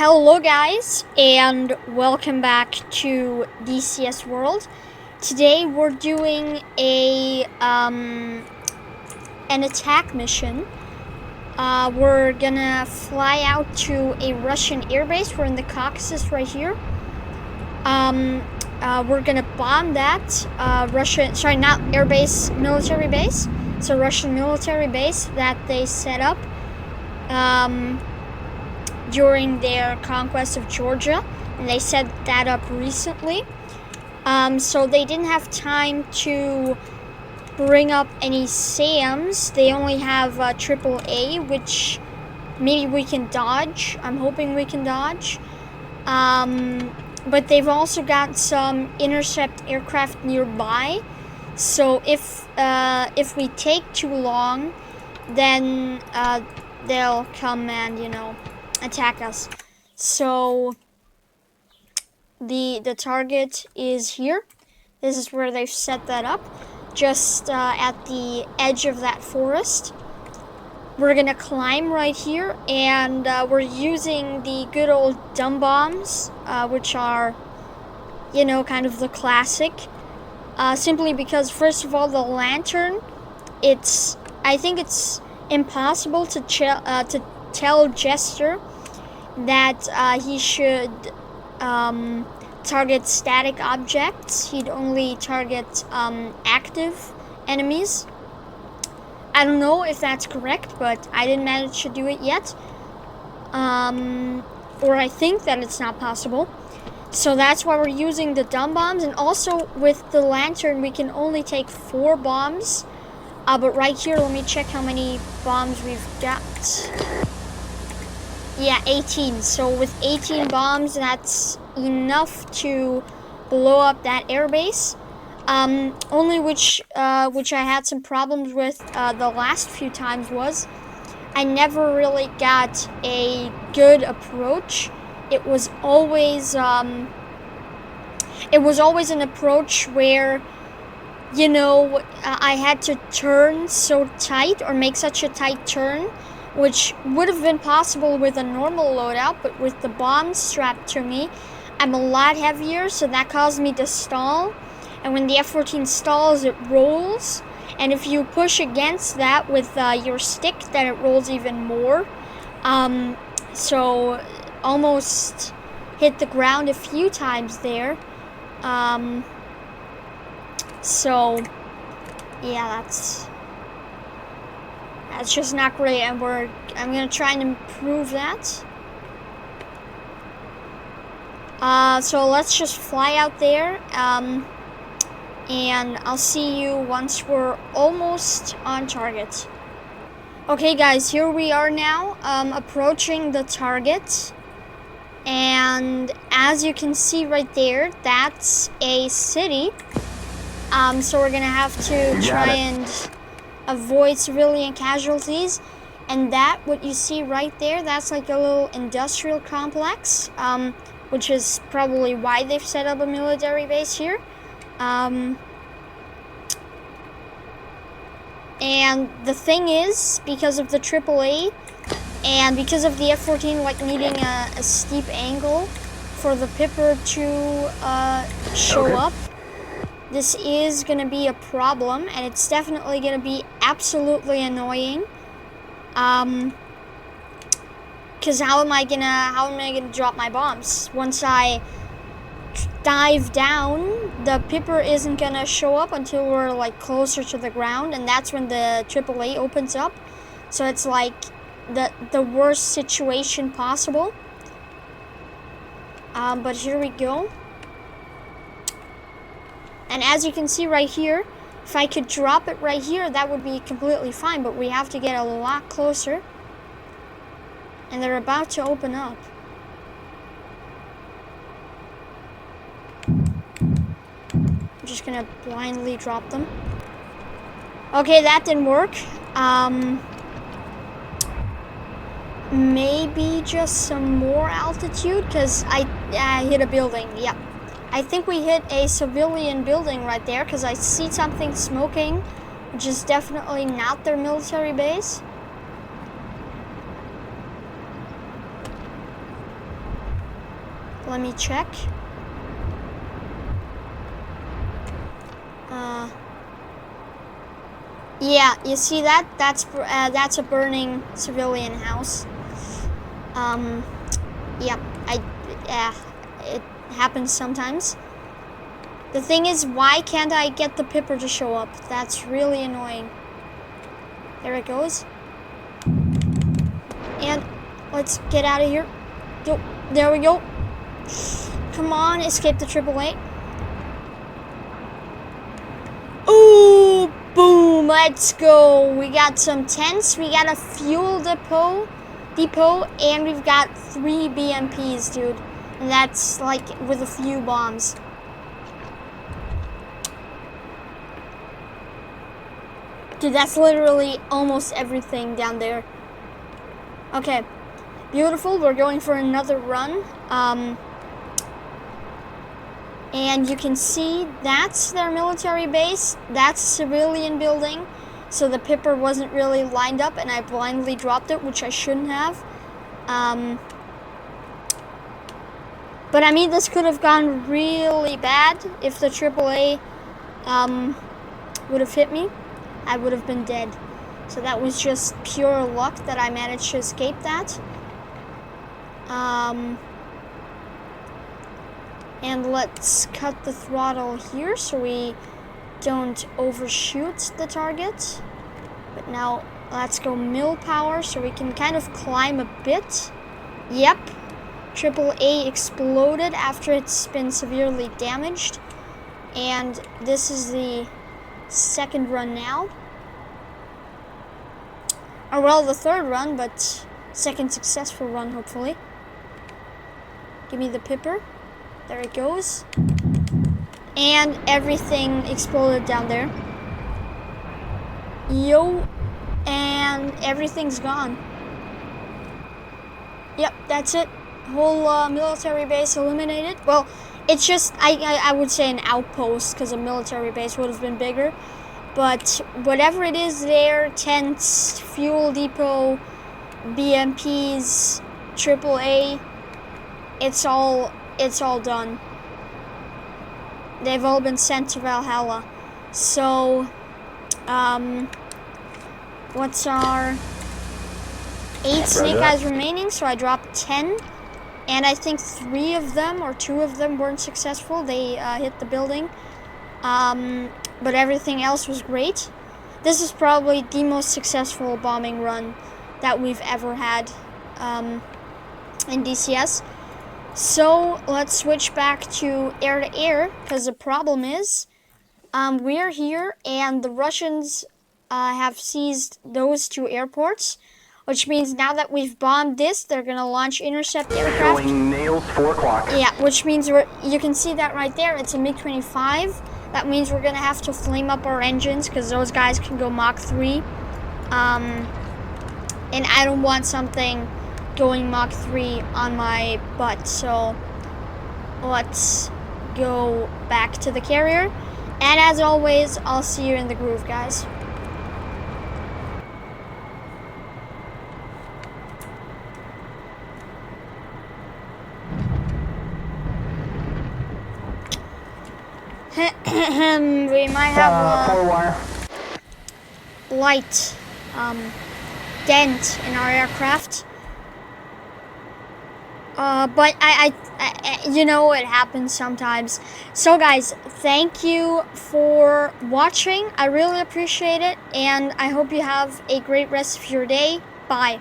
Hello guys, and welcome back to DCS World. Today we're doing an attack mission. We're gonna fly out to a Russian airbase. We're in the Caucasus right here. We're gonna bomb that not airbase, military base. It's a Russian military base that they set up during their conquest of Georgia, and they set that up recently. So they didn't have time to bring up any SAMs. They only have AAA, which maybe we can dodge. I'm hoping we can dodge. But they've also got some Intercept aircraft nearby. So if we take too long, then they'll come and, attack us. So the target is here. This is where they've set that up, just at the edge of that forest. We're gonna climb right here, and we're using the good old dumb bombs, which are, kind of the classic. Simply because, first of all, the lantern, I think it's impossible to tell Jester that he should target static objects. He'd only target active enemies. I don't know if that's correct, but I didn't manage to do it yet. Or I think that it's not possible. So that's why we're using the dumb bombs. And also with the lantern, we can only take 4 bombs. But right here, let me check how many bombs we've got. Yeah, 18. So with 18 bombs, that's enough to blow up that airbase. Only which I had some problems with the last few times was I never really got a good approach. It was always an approach where, I had to turn so tight or make such a tight turn, which would have been possible with a normal loadout, but with the bombs strapped to me, I'm a lot heavier, so that caused me to stall. And when the F14 stalls, it rolls. And if you push against that with your stick, then it rolls even more. So almost hit the ground a few times there. So yeah, that's just not great, and I'm gonna try and improve that. So let's just fly out there, and I'll see you once we're almost on target. Okay guys, here we are now, approaching the target, and as you can see right there, that's a city. So we're gonna have to try and avoid civilian casualties. And that, what you see right there, that's like a little industrial complex, which is probably why they've set up a military base here. And the thing is, because of the AAA and because of the F14 like needing a steep angle for the Pipper to show up, this is gonna be a problem, and it's definitely gonna be absolutely annoying. Cause how am I gonna drop my bombs? Once I dive down, the Pipper isn't gonna show up until we're like closer to the ground, and that's when the AAA opens up. So it's like the worst situation possible. But here we go. And as you can see right here, if I could drop it right here, that would be completely fine, but we have to get a lot closer. And they're about to open up. I'm just gonna blindly drop them. Okay, that didn't work. Maybe just some more altitude, because I hit a building. Yep. I think we hit a civilian building right there, because I see something smoking, which is definitely not their military base. Let me check. Yeah, you see that? That's a burning civilian house. Yeah, it happens sometimes. The thing is, why can't I get the pipper to show up? That's really annoying. There it goes. And let's get out of here. There we go. Come on, escape the AAA. Ooh, boom, let's go. We got some tents, we got a fuel depot, and we've got 3 BMPs, dude. And that's like with a few bombs. Dude, that's literally almost everything down there. Okay, beautiful. We're going for another run. And you can see that's their military base. That's a civilian building. So the pipper wasn't really lined up and I blindly dropped it, which I shouldn't have. But I mean, this could have gone really bad if the AAA would have hit me. I would have been dead. So that was just pure luck that I managed to escape that. And let's cut the throttle here so we don't overshoot the target. But now let's go mill power so we can kind of climb a bit. Yep, AAA exploded after it's been severely damaged. And this is the second run now. Or well, the third run, but second successful run, hopefully. Give me the pipper. There it goes. And everything exploded down there. Yo. And everything's gone. Yep, that's it. Whole military base eliminated. Well, it's just, I would say an outpost, because a military base would have been bigger. But whatever it is there, tents, fuel depot, BMPs, AAA, it's all done. They've all been sent to Valhalla. So, what's our 8 snake eyes remaining? So I dropped 10, and I think 3 of them or 2 of them weren't successful. They hit the building. But everything else was great. This is probably the most successful bombing run that we've ever had in DCS. So let's switch back to air-to-air, because the problem is we're here and the Russians have seized those 2 airports, which means now that we've bombed this, they're going to launch Intercept aircraft. Showing nails 4 o'clock. Yeah, which means you can see that right there. It's a MiG-25. That means we're going to have to flame up our engines because those guys can go Mach 3. And I don't want something going Mach 3 on my butt. So let's go back to the carrier. And as always, I'll see you in the groove, guys. We might have a light dent in our aircraft, but I you know, it happens sometimes. So guys, thank you for watching. I really appreciate it, and I hope you have a great rest of your day. Bye.